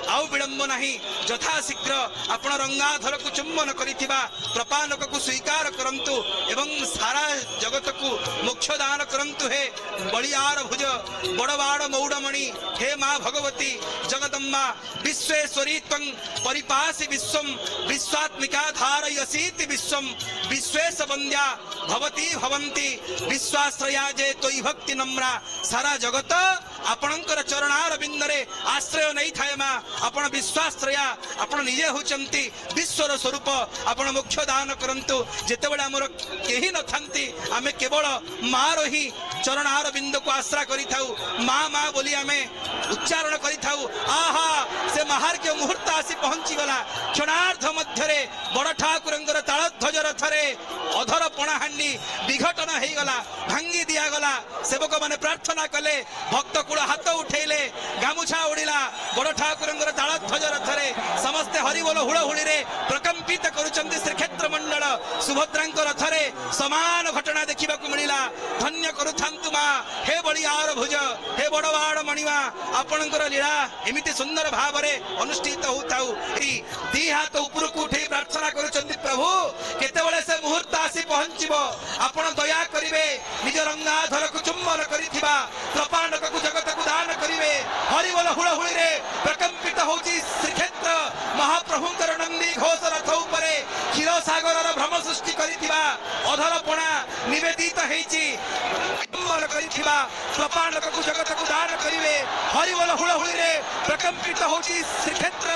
आउ विलंब नहीं यथा शीघ्र आपण रंगाधर को चुंबन करिथिबा प्रपानक को स्वीकार करंतु एवं सारा जगत को मोक्ष दान करंतु हे बलियार भुज बड़वाड़ मौड़मणि हे माँ भगवती जगदम्बा विश्वेश्वरी त्वं परिपासि विश्वं विश्वात्मिका धारयसीति विश्वं विश्वेश वंद्या भवती भवंती विश्वाश्रया जे तोई भक्ति नम्रा सारा जगत आपणकर चरणार बिंदरे आश्रय नहीं थाए माँ आपण विश्वाश्रया आपण निजे होचंती विश्वर स्वरूप आपण मोक्ष दान करंतु जेतेबेले हमर केही न थांती आमे केवल मार ही चरणार बिंदु को आश्रा करि थाउ माँ माँ बोली आमे उच्चारण करि थाउ आहा से महार्घ्य मुहूर्त आसी पहुंची गला क्षणार्ध मध्यरे बड़ ठाकुरंकर तालध्वज रथरे अधर पणाहांडी विघटन हो गला भांगी दिया गला सेवक माने प्रार्थना कले भक्त कूल हाथ उठेले गामुछा उड़िला बड़ ठाकुरंकर तालध्वज रथरे समस्ते हरिबोल हुड़हुड़ी रे प्रकंपित करुचंती श्रीक्षेत्र मंडल सुभद्रांकर रथरे समान घटना देखा मिला धन्य करुथांतु माँ हे बलियार भुज हे बड़वाड़ मणिमा आपणकर लीला एमिति सुंदर भाव में अनुष्ठित होताउ दी हाथ ऊपर को उठे प्रार्थना करुचंती प्रभु केतेबेले से मुहूर्त आसी पहुंचबो आपण दया करिवे निज रंगाधर को चुंबन करिथिबा प्रपाणक को जगत को दान करिवे हरिबोल हुड़हुड़ी रे प्रकंपित होची श्रीक्षेत्र महाप्रभुंकर नंदी घोष रथ उपरे क्षीर सागर भ्रम सृष्टि करिथिबा अधरपणा निवेदित हेची चुंबन करिथिबा प्रपाणक को जगत को दान करिवे हरिबोल हुड़हुड़ी रे प्रकंपित होची श्रीक्षेत्र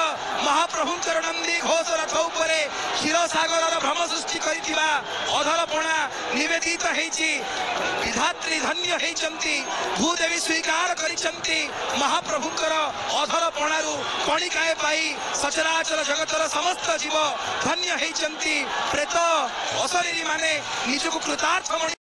महाप्रभुंकर नंदी घोष रथ उपरे क्षीर सागर भ्रम सृष्टि करिथिबा अधरपणा निवेदित हेची विधात्री धन्य हेचंती भूदेवी स्वीकार करिचंती महाप्रभुंकर अधरपणारु कणिकाए पाई सचराचर जगतर समस्त जीव धन्य हेचंती प्रेत अशरीरी माने निजको कृतार्थ